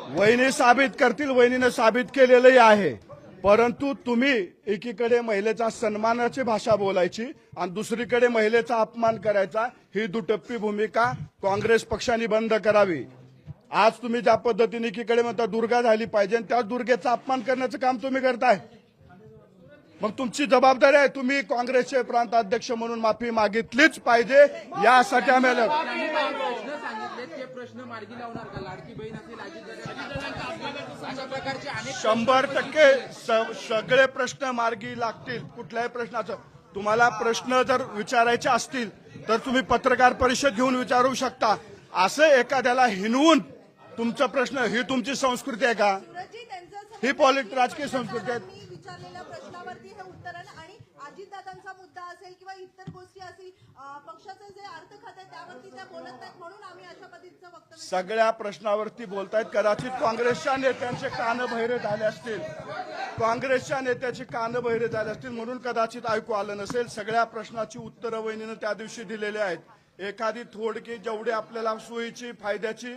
वहिनी साबित करतील, वहिनीनं साबित केलेलंही आहे. परंतु तुम्ही एकीकडे महिलेचा सन्मानाची भाषा बोलायची आणि दुसरीकडे महिलेचा अपमान करायचा, ही दुटप्पी भूमिका काँग्रेस पक्षाने बंद करावी. आज तुम्ही ज्या पद्धतीने एकीकडे म्हणता दुर्गा झाली पाहिजे आणि त्या दुर्गेचा अपमान करण्याचं काम तुम्ही करताय. मग तुमची जबाबदारी आहे, तुम्ही काँग्रेसचे प्रांत अध्यक्ष म्हणून माफी मागितलीच पाहिजे. यासाठी आम्ही प्रश्न मार्गी लावणार का? लाडकी बहीण असेल, अशा प्रकारचे अनेक 100% सगळे प्रश्न मार्गी लागतील. कुठल्याही प्रश्नाचं तुम्हाला प्रश्न जर विचारायचे असतील तर तुम्ही पत्रकार परिषद घेऊन विचारू शकता. असं एखाद्याला हिनवून तुमचा प्रश्न, ही तुमची संस्कृती आहे का? ही राजकीय संस्कृती आहे. विचारलेल्या प्रश्नावरती हे उत्तर आणि अजितदादांचा मुद्दा असेल किंवा इतर गोष्टी असतील, पक्षाचं जे अर्थ खातं त्यावरती त्या बोलत नाहीत म्हणून आम्ही अशा पद्धतीचं वक्तव्य. सगळ्या प्रश्नावरती बोलतायत. कदाचित काँग्रेसच्या नेत्यांचे कान बहिरे झाले असतील, काँग्रेसच्या नेत्याचे कान बहिरे झाले असतील म्हणून कदाचित ऐकू आलं नसेल. सगळ्या प्रश्नाची उत्तरं वहिनीनं त्या दिवशी दिलेली आहेत. एखादी थोडकी जेवढी आपल्याला सोयीची फायद्याची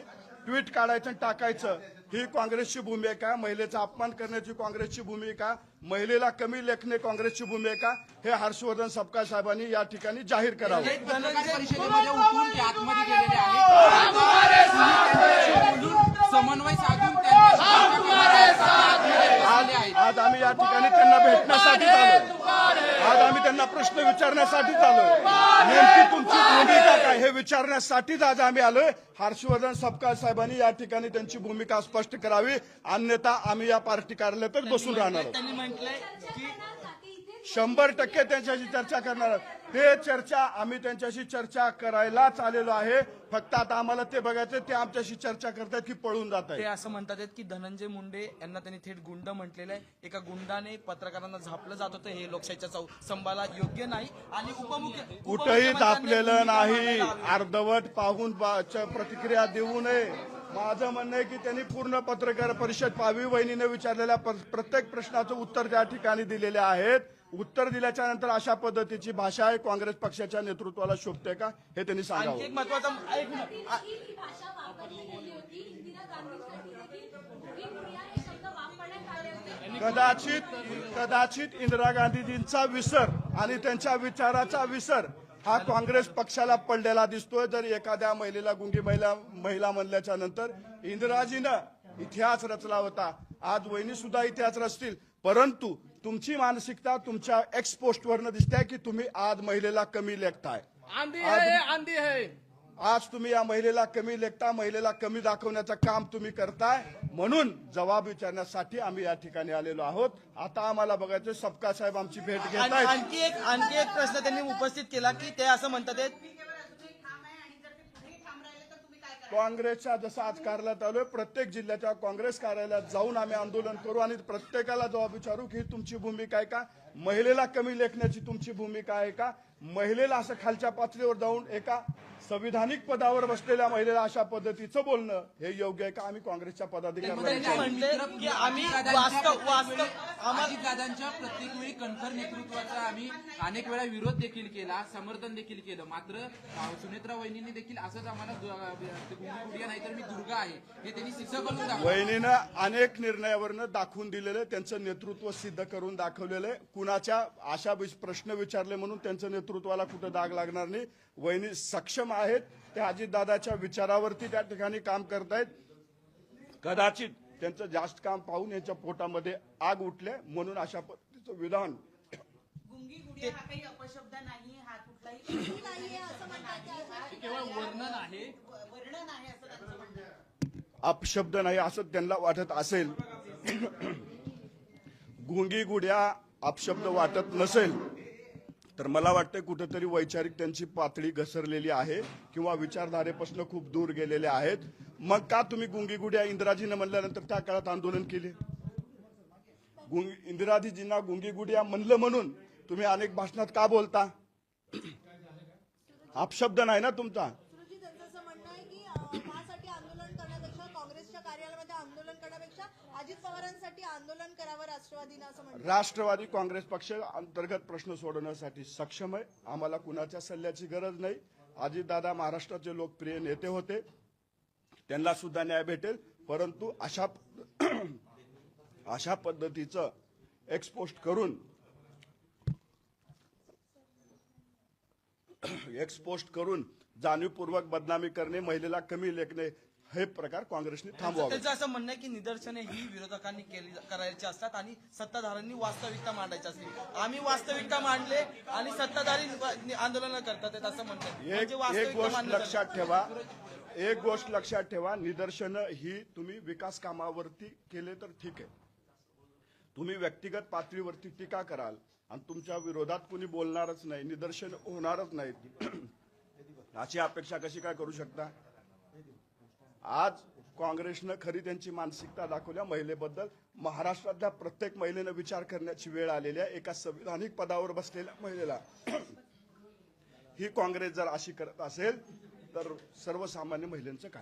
ट्विट काढायचं आणि टाकायचं, ही काँग्रेसची भूमिका. महिलेचा अपमान करण्याची काँग्रेसची भूमिका, महिलेला कमी लेखणे काँग्रेसची भूमिका, हे हर्षवर्धन सपकाळ साहेबांनी या ठिकाणी जाहीर करावं. परिषदेमध्ये उठून ते आतमध्ये गेलेले आहेत, समन्वय साधून आज आम्ही या ठिकाणी त्यांना भेटण्यासाठी आलो. आज आम्ही त्यांना प्रश्न विचारण्यासाठीच आलोय. नेमकी तुमची भूमिका काय हे विचारण्यासाठीच आज आम्ही आलोय. हर्षवर्धन सपकाळ साहेबांनी या ठिकाणी त्यांची भूमिका स्पष्ट करावी, अन्यथा आम्ही या पार्टी कार्यालयातच बसून राहणार आहोत. 100% त्यांच्याशी चर्चा करणार आहोत. ते चर्चा आम्ही त्यांच्याशी चर्चा करायलाच आलेलो आहे. फक्त आता आम्हाला ते बघायचं ते आमच्याशी चर्चा करतात की पळून जात ते आहे. असं म्हणतात की धनंजय मुंडे यांना त्यांनी थेट गुंड म्हटलेलं आहे. एका गुंडाने पत्रकारांना झापलं जात होतं, हे लोकशाहीच्या स्तंभाला योग्य नाही. आणि कुठंही झापलेलं नाही. अर्धवट पाहून प्रतिक्रिया देऊ नये. माझं म्हणणं आहे की त्यांनी पूर्ण पत्रकार परिषद पाहावी. वहिनीने विचारलेल्या प्रत्येक प्रश्नाचं उत्तर त्या ठिकाणी दिलेले आहेत. उत्तर दिल्याच्या नंतर अशा पद्धतीची भाषा आहे काँग्रेस पक्षाच्या नेतृत्वाला शोभते का हे त्यांनी सांगावं. एक महत्वाचा कदाचित इंदिरा गांधीजींचा विसर आणि त्यांच्या विचाराचा विसर हा काँग्रेस पक्षाला पडलेला दिसतोय. जर एखाद्या महिलेला गुंगी महिला म्हणल्याच्या नंतर इंदिराजीनं इतिहास रचला होता, आज वहिनी सुद्धा इतिहास रचतील. परंतु तुमची मानसिकता तुमच्या एक्स पोस्टवरनं दिसते की तुम्ही आज महिलेला कमी लेखताय. आज तुम्ही या महिलेला कमी लेखता, महिलेला कमी दाखवण्याचं काम तुम्ही करताय. म्हणून जबाब विचारण्यासाठी आम्ही या ठिकाणी आलेलो आहोत. आता आम्हाला बघायचं सपकाळ साहेब आमची भेट घेत आहेत. आणखी एक प्रश्न त्यांनी उपस्थित केला की ते असं म्हणतात काँग्रेसच्या जसं आज कार्यालयात आलोय, प्रत्येक जिल्ह्याच्या काँग्रेस कार्यालयात जाऊन आम्ही आंदोलन करू आणि प्रत्येकाला जबाब विचारू की तुमची भूमिका आहे का? महिलेला कमी लेखण्याची तुमची भूमिका आहे का? महिलेला असं खालच्या पातळीवर जाऊन एका संविधानिक पदावर बसलेल्या महिलेला अशा पद्धतीचं बोलणं हे योग्य आहे का? आम्ही काँग्रेसच्या पदाधिकाऱ्यांना दादांच्या प्रत्येक वेळी कणखर नेतृत्वाचा आम्ही अनेक वेळा विरोध देखील केला, समर्थन देखील केलं. मात्र सुनेत्रा वहिनींनी देखील असंच आम्हाला गुंडा नाही तर मी दुर्गा आहे हे त्यांनी सिद्ध करून दाखवलं. वहिनीनं अनेक निर्णयावरनं दाखवून दिलेलं, त्यांचं नेतृत्व सिद्ध करून दाखवलेलं आहे. कुणाच्या अशा प्रश्न विचारले म्हणून त्यांचं नेतृत्वाला कुठं दाग लागणार नाही. वहिनी सक्षम आहेत, त्या अजितदादाच्या विचारावरती त्या ठिकाणी काम करतायत. कदाचित त्यांचं जास्त काम पाहून यांच्या पोटामध्ये आग उठले म्हणून अशा पद्धतीचं विधान. हा काही अपशब्द नाही, हा कुठलाही नाहीये असं म्हणतात. केवळ वर्णन आहे, अपशब्द नाही असं त्यांना वाटत असेल. गुंगी गुड्या अपशब्द वाटत नसेल तर मला वाटतं कुठेतरी वैचारिक त्यांची पातळी घसरलेली आहे किंवा विचारधारेपासून खूप दूर गेलेले आहेत. मग का तुम्ही गुंगी गुड्या इंदिराजीनं म्हणल्यानंतर त्या काळात आंदोलन केले? इंदिराजींना गुंगी गुड्या म्हणलं म्हणून तुम्ही अनेक भाषणात का बोलता? अपशब्द नाही ना तुमचा. त्यांचं म्हणणं आहे की महासाठी आंदोलन करण्यापेक्षा काँग्रेसच्या कार्यालयामध्ये आंदोलन करण्यापेक्षा अजित पवारांसाठी आंदोलन करावं राष्ट्रवादीनं असं म्हणतात. राष्ट्रवादी काँग्रेस पक्ष अंतर्गत प्रश्न सोडवण्यासाठी सक्षम आहे. आम्हाला कुणाच्या सल्ल्याची गरज नाही. अजितदादा महाराष्ट्राचे लोकप्रिय नेते होते, त्यांना सुद्धा न्याय भेटेल. परंतु अशा पद्धतीचं एक्सपोस्ट करून जाणीवपूर्वक बदनामी करणे, महिलेला कमी लेखणे हे प्रकार काँग्रेसने थांबवावे. त्यांचं असं म्हणणं आहे की निदर्शने ही विरोधकांनी करायची असतात आणि सत्ताधाऱ्यांनी वास्तविकता मांडायची असते. आम्ही वास्तविकता मांडले आणि सत्ताधारी आंदोलन करतात असं म्हणतात. म्हणजे एक वास्तविकता गोष्ट मांडली लक्षात ठेवा, निदर्शनं ही तुम्ही विकास कामावरती केले तर ठीक आहे. तुम्ही व्यक्तिगत पातळीवरती टीका कराल आणि तुमच्या विरोधात कुणी बोलणारच नाही, निदर्शन होणारच नाहीत, अशी अपेक्षा कशी काय करू शकता? आज काँग्रेसनं खरी त्यांची मानसिकता दाखवल्या महिलेबद्दल. महाराष्ट्रातल्या प्रत्येक महिलेनं विचार करण्याची वेळ आलेली आहे. एका संविधानिक पदावर बसलेल्या महिलेला ही काँग्रेस जर अशी करत असेल तर सर्वसामान्य महिलांचं काय?